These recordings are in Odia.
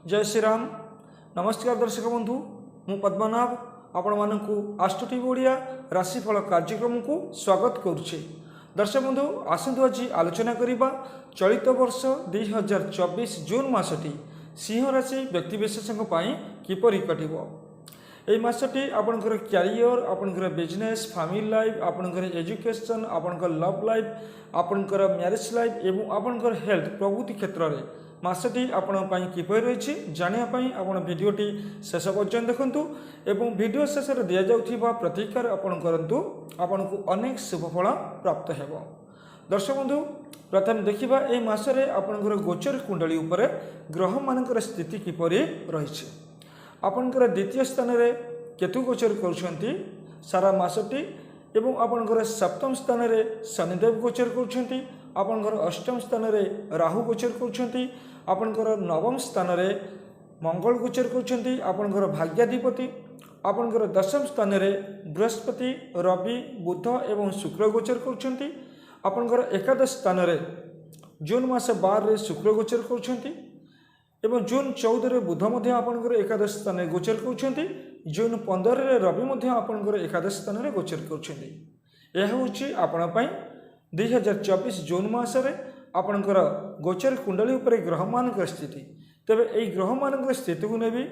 जय श्री राम। नमस्कार दर्शक बंधु, मु पद्मनाभ आपण मानकु आस्ट्रो टीवी ओडिया राशिफल कार्यक्रम को स्वागत करुचे। दर्शक बंधु आसतु आज आलोचना करिबा चलित वर्ष 2024 जून मासटी सिंह राशि व्यक्तिविशेषों किपरि कटिबो। এই মাসটি आपणकर क्यारियर, आपणकर बिजनेस, फैमिली लाइफ, आपणकर एजुकेशन, आपणकर लव लाइफ, आपणकर मैरिज लाइफ एवं आपणकर हेल्थ प्रभृति क्षेत्र में मासटी आपण किपरि रही जानापी आपण भिडटी शेष पर्यंत देखु एवं भिडियो शेष में दि जाऊा प्रतिकार आपण करूँ आपण को अनेक शुभफल प्राप्त हो। दर्शक बंधु प्रथम देखा ये मसरे आपणकर गोचर कुंडली उपरे ग्रह मानकर स्थिति किपरि रही। आपणकर द्वितीय स्थान में केतु गोचर करुँच सारा मासटी एवं आपणकर सप्तम स्थान में शनिदेव गोचर करुँच, आपणकर अष्टम स्थान में राहु गोचर करुँच, आपणकर नवम स्थान में मंगल गोचर करुँच, आपणकर भाग्याधिपति आपणकर दशम स्थान में बृहस्पति, रवि, बुध एवं शुक्र गोचर करुँच, आपणकर एकादश स्थान में जून मास 12 शुक्र गोचर करुँच एवं जून 14 रे बुध मध्य आपणकर एकादश स्थान में गोचर करुँच, जून 15 रे रवि मध्य आपणकर एकादश स्थान में गोचर करुँच। यह हूँ आपण 2024 जून मासरे आपणकर गोचर कुंडली उपरे ग्रह मानक स्थिति। तेबे एई ग्रह मानक स्थिति को नेबी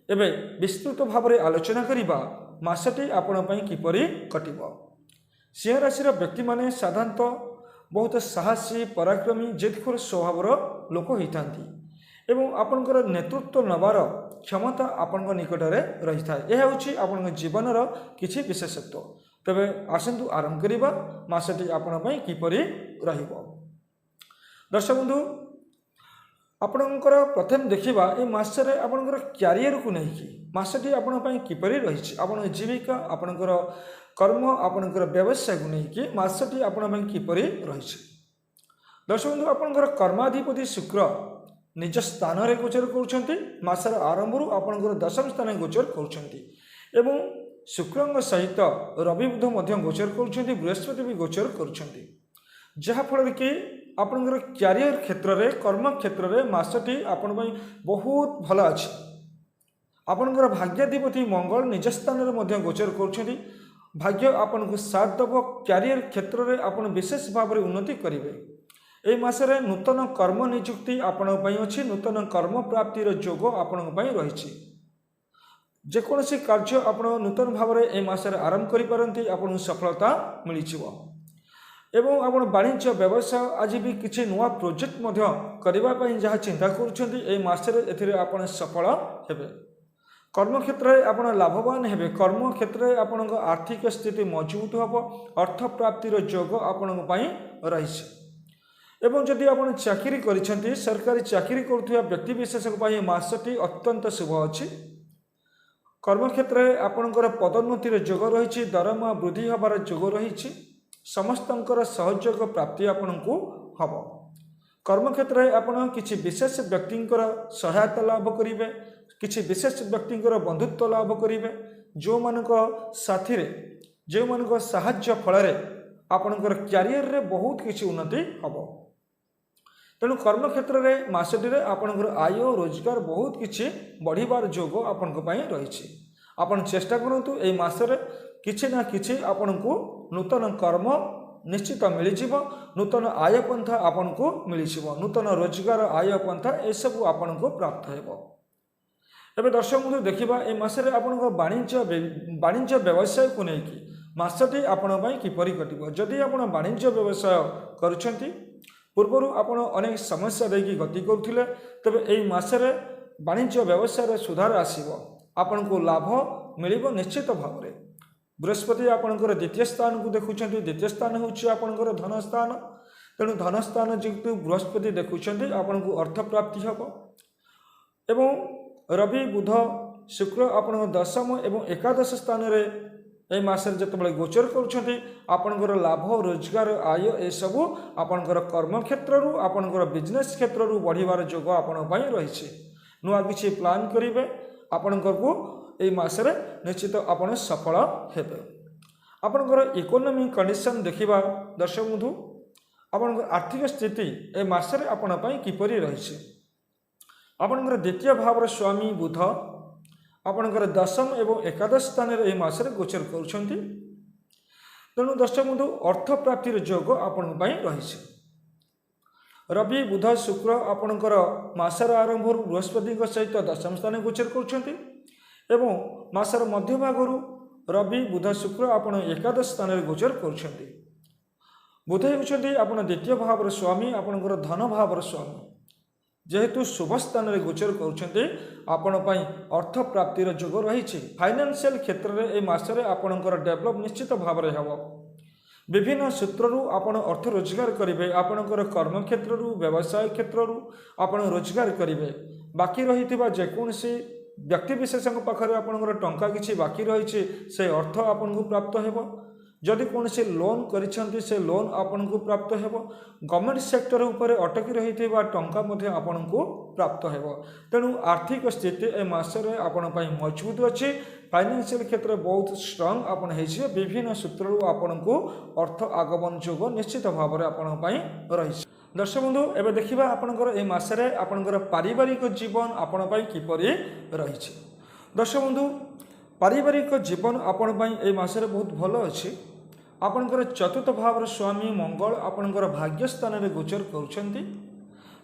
एबे विस्तृत भाव में आलोचना करिबा मासटी आपण किपरि कटिबो। सिंह राशि व्यक्ति माने साधारणतः बहुत साहसी, पराक्रमी, जिदखोर स्वभावर लोक होता एवं आपणकर नेतृत्व नबार क्षमता आपण निकट में रही था। यह हूँ आपण जीवनर किछि विशेषत्व। तबे आसतु आरंभ करिबा मासटी आपण किपरि रहिबो। दर्शक बंधु आपणकर प्रथम देखिबा ए मासरे आपणकर क्यारियर को नहीं मासटी आपण किपरि रही। आपण जीविका, आपणकर कर्म, आपणकर व्यवसाय को नहीं मासटी आपण किपरि रही। दर्शक बंधु आपणकर कर्माधिपति शुक्र निज स्थान में गोचर करुँच, मासर आरंभ आपणकर दशम स्थान में गोचर करुँच एवं शुक्र सहित रवि बुध मध्य गोचर करुँच, बृहस्पति भी गोचर करुँच, जहाँफल कि आपणकर क्यारियर क्षेत्र में, कर्म क्षेत्र में मासटी आपण बहुत भल अच्छी। आपणकर भाग्याधिपति मंगल निज स्थान में गोचर करुँच, भाग्य आपन को साथ दब। क्यारियर क्षेत्र में आपन विशेष भाव में उन्नति करेंगे। ए मासरे नूतन कर्म नियुक्ति आपण अच्छी, नूतन कर्म प्राप्तिर जोग आपण रही। जेकोसी कार्य आप नूतन भाव में ए मासरे आरंभ करें आपन सफलता मिल एवं आप वाणिज्य व्यवसाय आज भी किसी नुआ प्रोजेक्ट करने जहाँ चिंता करें आप सफल हेबे। कर्म क्षेत्र में आप लाभवान हेबे। कर्म क्षेत्र में आपण आर्थिक स्थिति मजबूत हम, अर्थ प्राप्तिर जोग आपण रही। एवं जदि आप चाकरी करिसेंती, सरकारी चाकरी करुवा व्यक्ति विशेष मासटी अत्यंत शुभ अच्छी। कर्म क्षेत्र में आपणकर पदोन्नतिर जोग रही, दरमा वृद्धि हबार जोग रही, समस्तंकर सहयोग प्राप्ति आपण को हम। कर्म क्षेत्र में आपड़ किसी विशेष व्यक्तिंकर सहायता लाभ करेंगे, किसी विशेष व्यक्तिंकर बंधुत्व लाभ करेंगे, जो मानक साथी रे, जो मानक साहाय्य फल आपणकर क्यारियर रे बहुत किसी उन्नति हम। तेणु कर्म क्षेत्र में मासटी आपणकर आय रोजगार बहुत किसी बढ़िबार जोग आपण रही। आपण चेष्टा करूँ ये मासरे किछि ना किछि आपण को नूतन कर्म निश्चित मिल जाव, नूतन आय पंथा आपण को मिल जाव, नूतन रोजगार आय पंथा ये सब आपण को प्राप्त हो। एवं दर्शक बंधु देखा ये मासरे आपण वाणिज्य व्यवसाय को लेकिन मासटी आपण किपरि कटिबो। जदि आपण वाणिज्य व्यवसाय करुछंती, पूर्वर आपण अनेक समस्या देखिए गति करुले, तबे एई मासरे वाणिज्य व्यवसाय सुधार आसीबो, आपण को लाभ मिलिबो निश्चित भाव में। बृहस्पति आपणकर द्वितीय स्थान को देखुं, द्वितीय स्थान होउछि आपणकर धन स्थान। तेणु धन स्थान जेतु बृहस्पति देखुं आपण को अर्थ प्राप्ति हम। एवं रवि, बुध, शुक्र आपण दशम एवं एकादश स्थान में ए मासरे जितेबाला गोचर करुँच, आपणकर लाभ, रोजगार, आय ए सबू आपणकर कर्म क्षेत्र, आपणकर बिजनेस क्षेत्र बढ़िबार जोग आपण रही। नुआ किसी प्लान करेंगे आपणकर को ए मासरे निश्चित आपण सफल हेबे। आपणकर इकोनॉमिक कंडीशन देखिबा दर्शक बंधु, आपणकर आर्थिक स्थिति ए मासरे आपण किपरि रही। ଆପଣଙ୍କର ଦ୍ୱିତୀୟ ଭାବର ସ୍ୱାମୀ ବୁଧ ଆପଣଙ୍କର ଦଶମ ଏବଂ ଏକାଦଶ ସ୍ଥାନରେ ଏହି ମାସରେ ଗୋଚର କରୁଛନ୍ତି। ତେଣୁ ଦର୍ଶକ ବନ୍ଧୁ ଅର୍ଥ ପ୍ରାପ୍ତିର ଯୋଗ ଆପଣଙ୍କ ପାଇଁ ରହିଛି। ରବି ବୁଧ ଶୁକ୍ର ଆପଣଙ୍କର ମାସର ଆରମ୍ଭରୁ ବୃହସ୍ପତିଙ୍କ ସହିତ ଦଶମ ସ୍ଥାନରେ ଗୋଚର କରୁଛନ୍ତି ଏବଂ ମାସର ମଧ୍ୟଭାଗରୁ ରବି ବୁଧ ଶୁକ୍ର ଆପଣ ଏକାଦଶ ସ୍ଥାନରେ ଗୋଚର କରୁଛନ୍ତି। ବୁଧ ହେଉଛନ୍ତି ଆପଣ ଦ୍ୱିତୀୟ ଭାବର ସ୍ୱାମୀ, ଆପଣଙ୍କର ଧନ ଭାବର ସ୍ୱାମୀ। ଯେହେତୁ ଶୁଭ ସ୍ଥାନରେ ଗୋଚର କରୁଛନ୍ତି ଆପଣ ପାଇଁ ଅର୍ଥ ପ୍ରାପ୍ତିର ଯୋଗ ରହିଛି। ଫାଇନାନ୍ସିଆଲ କ୍ଷେତ୍ରରେ ଏହି ମାସରେ ଆପଣଙ୍କର ଡେଭଲପ ନିଶ୍ଚିତ ଭାବରେ ହେବ। ବିଭିନ୍ନ ସୂତ୍ରରୁ ଆପଣ ଅର୍ଥ ରୋଜଗାର କରିବେ। ଆପଣଙ୍କର କର୍ମକ୍ଷେତ୍ରରୁ ବ୍ୟବସାୟ କ୍ଷେତ୍ରରୁ ଆପଣ ରୋଜଗାର କରିବେ। ବାକି ରହିଥିବା ଯେକୌଣସି ବ୍ୟକ୍ତିବିଶେଷଙ୍କ ପାଖରେ ଆପଣଙ୍କର ଟଙ୍କା କିଛି ବାକି ରହିଛି ସେ ଅର୍ଥ ଆପଣଙ୍କୁ ପ୍ରାପ୍ତ ହେବ। ଯଦି କୌଣସି ଲୋନ୍ କରିଛନ୍ତି ସେ ଲୋନ୍ ଆପଣଙ୍କୁ ପ୍ରାପ୍ତ ହେବ। ଗଭର୍ଣ୍ଣମେଣ୍ଟ ସେକ୍ଟର ଉପରେ ଅଟକି ରହିଥିବା ଟଙ୍କା ମଧ୍ୟ ଆପଣଙ୍କୁ ପ୍ରାପ୍ତ ହେବ। ତେଣୁ ଆର୍ଥିକ ସ୍ଥିତି ଏ ମାସରେ ଆପଣ ପାଇଁ ମଜବୁତ ଅଛି। ଫାଇନାନ୍ସିଆଲ କ୍ଷେତ୍ରରେ ବହୁତ ଷ୍ଟ୍ରଙ୍ଗ ଆପଣ ହେଇଯିବେ। ବିଭିନ୍ନ ସୂତ୍ରରୁ ଆପଣଙ୍କୁ ଅର୍ଥ ଆଗମନ ଯୋଗ ନିଶ୍ଚିତ ଭାବରେ ଆପଣଙ୍କ ପାଇଁ ରହିଛି। ଦର୍ଶକ ବନ୍ଧୁ ଏବେ ଦେଖିବା ଆପଣଙ୍କର ଏହି ମାସରେ ଆପଣଙ୍କର ପାରିବାରିକ ଜୀବନ ଆପଣ ପାଇଁ କିପରି ରହିଛି। ଦର୍ଶକ ବନ୍ଧୁ ପାରିବାରିକ ଜୀବନ ଆପଣ ପାଇଁ ଏହି ମାସରେ ବହୁତ ଭଲ ଅଛି। ଆପଣଙ୍କର ଚତୁର୍ଥ ଭାବର ସ୍ୱାମୀ ମଙ୍ଗଳ ଆପଣଙ୍କର ଭାଗ୍ୟ ସ୍ଥାନରେ ଗୋଚର କରୁଛନ୍ତି।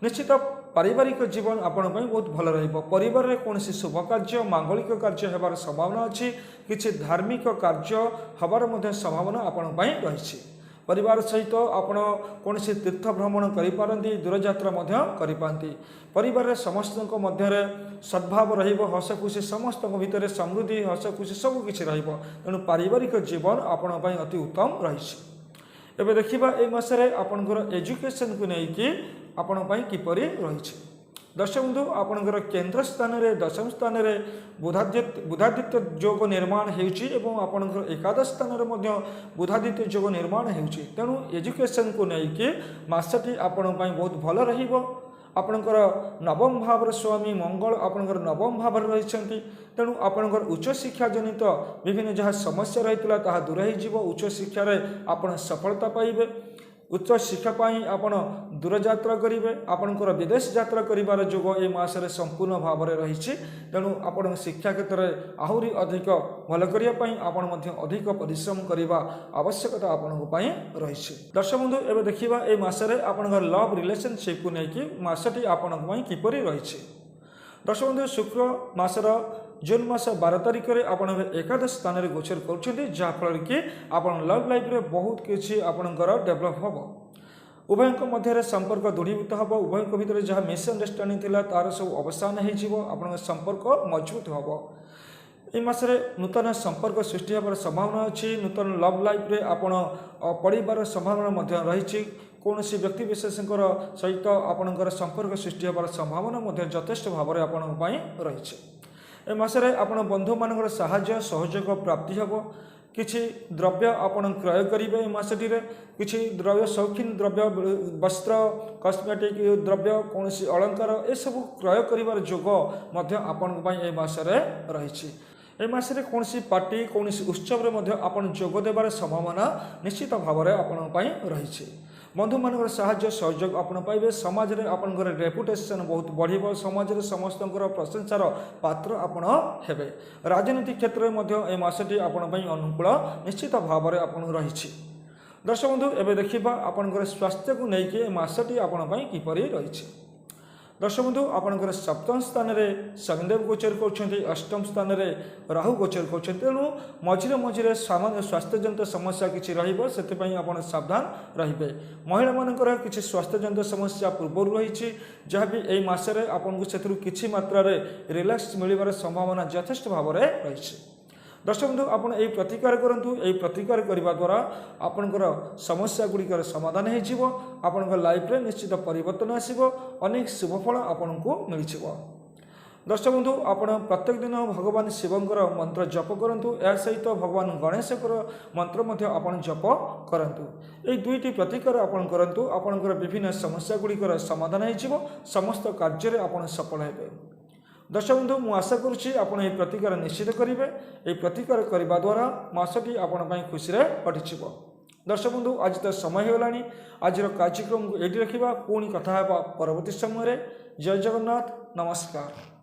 ନିଶ୍ଚିତ ପାରିବାରିକ ଜୀବନ ଆପଣଙ୍କ ପାଇଁ ବହୁତ ଭଲ ରହିବ। ପରିବାରରେ କୌଣସି ଶୁଭ କାର୍ଯ୍ୟ ମାଙ୍ଗଳିକ କାର୍ଯ୍ୟ ହେବାର ସମ୍ଭାବନା ଅଛି। କିଛି ଧାର୍ମିକ କାର୍ଯ୍ୟ ହେବାର ମଧ୍ୟ ସମ୍ଭାବନା ଆପଣଙ୍କ ପାଇଁ ରହିଛି। ପରିବାର ସହିତ ଆପଣ କୌଣସି ତୀର୍ଥ ଭ୍ରମଣ କରିପାରନ୍ତି, ଦୂରଯାତ୍ରା ମଧ୍ୟ କରିପାରନ୍ତି। ପରିବାରରେ ସମସ୍ତଙ୍କ ମଧ୍ୟରେ ସଦ୍ଭାବ ରହିବ, ହସ ଖୁସି ସମସ୍ତଙ୍କ ଭିତରେ ସମୃଦ୍ଧି ହସ ଖୁସି ସବୁ କିଛି ରହିବ। ତେଣୁ ପାରିବାରିକ ଜୀବନ ଆପଣଙ୍କ ପାଇଁ ଅତି ଉତ୍ତମ ରହିଛି। ଏବେ ଦେଖିବା ଏହି ମାସରେ ଆପଣଙ୍କର ଏଜୁକେସନକୁ ନେଇକି ଆପଣଙ୍କ ପାଇଁ କିପରି ରହିଛି। ଦର୍ଶକ ବନ୍ଧୁ ଆପଣଙ୍କର କେନ୍ଦ୍ର ସ୍ଥାନରେ ଦଶମ ସ୍ଥାନରେ ବୁଧାଦିତ୍ୟ ଯୋଗ ନିର୍ମାଣ ହେଉଛି ଏବଂ ଆପଣଙ୍କର ଏକାଦଶ ସ୍ଥାନରେ ମଧ୍ୟ ବୁଧାଦିତ୍ୟ ଯୋଗ ନିର୍ମାଣ ହେଉଛି। ତେଣୁ ଏଜୁକେସନକୁ ନେଇକି ମାସଟି ଆପଣଙ୍କ ପାଇଁ ବହୁତ ଭଲ ରହିବ। ଆପଣଙ୍କର ନବମ ଭାବର ସ୍ୱାମୀ ମଙ୍ଗଳ ଆପଣଙ୍କର ନବମ ଭାବରେ ରହିଛନ୍ତି। ତେଣୁ ଆପଣଙ୍କର ଉଚ୍ଚଶିକ୍ଷା ଜନିତ ବିଭିନ୍ନ ଯାହା ସମସ୍ୟା ରହିଥିଲା ତାହା ଦୂର ହୋଇଯିବ। ଉଚ୍ଚଶିକ୍ଷାରେ ଆପଣ ସଫଳତା ପାଇବେ। ଉଚ୍ଚଶିକ୍ଷା ପାଇଁ ଆପଣ ଦୂରଯାତ୍ରା କରିବେ। ଆପଣଙ୍କର ବିଦେଶ ଯାତ୍ରା କରିବାର ଯୋଗ ଏ ମାସରେ ସମ୍ପୂର୍ଣ୍ଣ ଭାବରେ ରହିଛି। ତେଣୁ ଆପଣଙ୍କ ଶିକ୍ଷା କ୍ଷେତ୍ରରେ ଆହୁରି ଅଧିକ ଭଲ କରିବା ପାଇଁ ଆପଣ ମଧ୍ୟ ଅଧିକ ପରିଶ୍ରମ କରିବା ଆବଶ୍ୟକତା ଆପଣଙ୍କ ପାଇଁ ରହିଛି। ଦର୍ଶକ ବନ୍ଧୁ ଏବେ ଦେଖିବା ଏହି ମାସରେ ଆପଣଙ୍କର ଲଭ୍ ରିଲେସନସିପକୁ ନେଇକି ମାସଟି ଆପଣଙ୍କ ପାଇଁ କିପରି ରହିଛି। ଦର୍ଶକ ବନ୍ଧୁ ଶୁକ୍ର ମାସର ଜୁନ୍ ମାସ 12 ତାରିଖରେ ଆପଣ ଏକାଦଶ ସ୍ଥାନରେ ଗୋଚର କରୁଛନ୍ତି, ଯାହାଫଳରେ କି ଆପଣ ଲଭ୍ ଲାଇଫ୍ରେ ବହୁତ କିଛି ଆପଣଙ୍କର ଡେଭଲପ୍ ହେବ। ଉଭୟଙ୍କ ମଧ୍ୟରେ ସମ୍ପର୍କ ଦୃଢ଼ୀଭୂତ ହେବ। ଉଭୟଙ୍କ ଭିତରେ ଯାହା ମିସ୍ଅଣ୍ଡରଷ୍ଟାଣ୍ଡିଂ ଥିଲା ତାର ସବୁ ଅବସାନ ହୋଇଯିବ। ଆପଣଙ୍କ ସମ୍ପର୍କ ମଜବୁତ ହେବ। ଏହି ମାସରେ ନୂତନ ସମ୍ପର୍କ ସୃଷ୍ଟି ହେବାର ସମ୍ଭାବନା ଅଛି। ନୂତନ ଲଭ୍ ଲାଇଫ୍ରେ ଆପଣ ପଡ଼ିବାର ସମ୍ଭାବନା ମଧ୍ୟ ରହିଛି। କୌଣସି ବ୍ୟକ୍ତିବିଶେଷଙ୍କର ସହିତ ଆପଣଙ୍କର ସମ୍ପର୍କ ସୃଷ୍ଟି ହେବାର ସମ୍ଭାବନା ମଧ୍ୟ ଯଥେଷ୍ଟ ଭାବରେ ଆପଣଙ୍କ ପାଇଁ ରହିଛି। ଏ ମାସରେ ଆପଣ ବନ୍ଧୁମାନଙ୍କର ସାହାଯ୍ୟ ସହଯୋଗ ପ୍ରାପ୍ତି ହେବ। କିଛି ଦ୍ରବ୍ୟ ଆପଣ କ୍ରୟ କରିବେ ଏ ମାସଟିରେ। କିଛି ଦ୍ରବ୍ୟ ସୌଖିନ ଦ୍ରବ୍ୟ ବସ୍ତ୍ର କସ୍ମେଟିକ୍ ଦ୍ରବ୍ୟ କୌଣସି ଅଳଙ୍କାର ଏସବୁ କ୍ରୟ କରିବାର ଯୋଗ ମଧ୍ୟ ଆପଣଙ୍କ ପାଇଁ ଏ ମାସରେ ରହିଛି। ଏ ମାସରେ କୌଣସି ପାର୍ଟି କୌଣସି ଉତ୍ସବରେ ମଧ୍ୟ ଆପଣ ଯୋଗ ଦେବାର ସମ୍ଭାବନା ନିଶ୍ଚିତ ଭାବରେ ଆପଣଙ୍କ ପାଇଁ ରହିଛି। ବନ୍ଧୁମାନଙ୍କର ସାହାଯ୍ୟ ସହଯୋଗ ଆପଣ ପାଇବେ। ସମାଜରେ ଆପଣଙ୍କର ରେପୁଟେସନ୍ ବହୁତ ବଢ଼ିବ। ସମାଜରେ ସମସ୍ତଙ୍କର ପ୍ରଶଂସାର ପାତ୍ର ଆପଣ ହେବେ। ରାଜନୀତି କ୍ଷେତ୍ରରେ ମଧ୍ୟ ଏ ମାସଟି ଆପଣଙ୍କ ପାଇଁ ଅନୁକୂଳ ନିଶ୍ଚିତ ଭାବରେ ଆପଣଙ୍କୁ ରହିଛି। ଦର୍ଶକ ବନ୍ଧୁ ଏବେ ଦେଖିବା ଆପଣଙ୍କର ସ୍ୱାସ୍ଥ୍ୟକୁ ନେଇକି ଏ ମାସଟି ଆପଣଙ୍କ ପାଇଁ କିପରି ରହିଛି। ଦର୍ଶକ ବନ୍ଧୁ ଆପଣଙ୍କର ସପ୍ତମ ସ୍ଥାନରେ ଶନିଦେବ ଗୋଚର କରୁଛନ୍ତି, ଅଷ୍ଟମ ସ୍ଥାନରେ ରାହୁ ଗୋଚର କରୁଛନ୍ତି। ତେଣୁ ମଝିରେ ମଝିରେ ସାମାନ୍ୟ ସ୍ୱାସ୍ଥ୍ୟଜନିତ ସମସ୍ୟା କିଛି ରହିବ, ସେଥିପାଇଁ ଆପଣ ସାବଧାନ ରହିବେ। ମହିଳାମାନଙ୍କର କିଛି ସ୍ୱାସ୍ଥ୍ୟଜନିତ ସମସ୍ୟା ପୂର୍ବରୁ ରହିଛି, ଯାହାବି ଏହି ମାସରେ ଆପଣଙ୍କୁ ସେଥିରୁ କିଛି ମାତ୍ରାରେ ରିଲାକ୍ସ ମିଳିବାର ସମ୍ଭାବନା ଯଥେଷ୍ଟ ଭାବରେ ରହିଛି। ଦର୍ଶକ ବନ୍ଧୁ ଆପଣ ଏହି ପ୍ରତିକାର କରନ୍ତୁ। ଏହି ପ୍ରତିକାର କରିବା ଦ୍ୱାରା ଆପଣଙ୍କର ସମସ୍ୟା ଗୁଡ଼ିକର ସମାଧାନ ହୋଇଯିବ। ଆପଣଙ୍କ ଲାଇଫରେ ନିଶ୍ଚିତ ପରିବର୍ତ୍ତନ ଆସିବ। ଅନେକ ଶୁଭଫଳ ଆପଣଙ୍କୁ ମିଳିଯିବ। ଦର୍ଶକ ବନ୍ଧୁ ଆପଣ ପ୍ରତ୍ୟେକ ଦିନ ଭଗବାନ ଶିବଙ୍କର ମନ୍ତ୍ର ଜପ କରନ୍ତୁ। ଏହା ସହିତ ଭଗବାନ ଗଣେଶଙ୍କର ମନ୍ତ୍ର ମଧ୍ୟ ଆପଣ ଜପ କରନ୍ତୁ। ଏହି ଦୁଇଟି ପ୍ରତିକାର ଆପଣ କରନ୍ତୁ। ଆପଣଙ୍କର ବିଭିନ୍ନ ସମସ୍ୟା ଗୁଡ଼ିକର ସମାଧାନ ହୋଇଯିବ। ସମସ୍ତ କାର୍ଯ୍ୟରେ ଆପଣ ସଫଳ ହେବେ। ଦର୍ଶକ ବନ୍ଧୁ ମୁଁ ଆଶା କରୁଛି ଆପଣ ଏହି ପ୍ରତିକାର ନିଶ୍ଚିତ କରିବେ। ଏହି ପ୍ରତିକାର କରିବା ଦ୍ୱାରା ମାସଟି ଆପଣ ପାଇଁ ଖୁସିରେ କଟିଯିବ। ଦର୍ଶକ ବନ୍ଧୁ ଆଜି ତ ସମୟ ହୋଇଗଲାଣି। ଆଜିର କାର୍ଯ୍ୟକ୍ରମକୁ ଏଇଠି ରଖିବା। ପୁଣି କଥା ହେବା ପରବର୍ତ୍ତୀ ସମୟରେ। ଜୟ ଜଗନ୍ନାଥ, ନମସ୍କାର।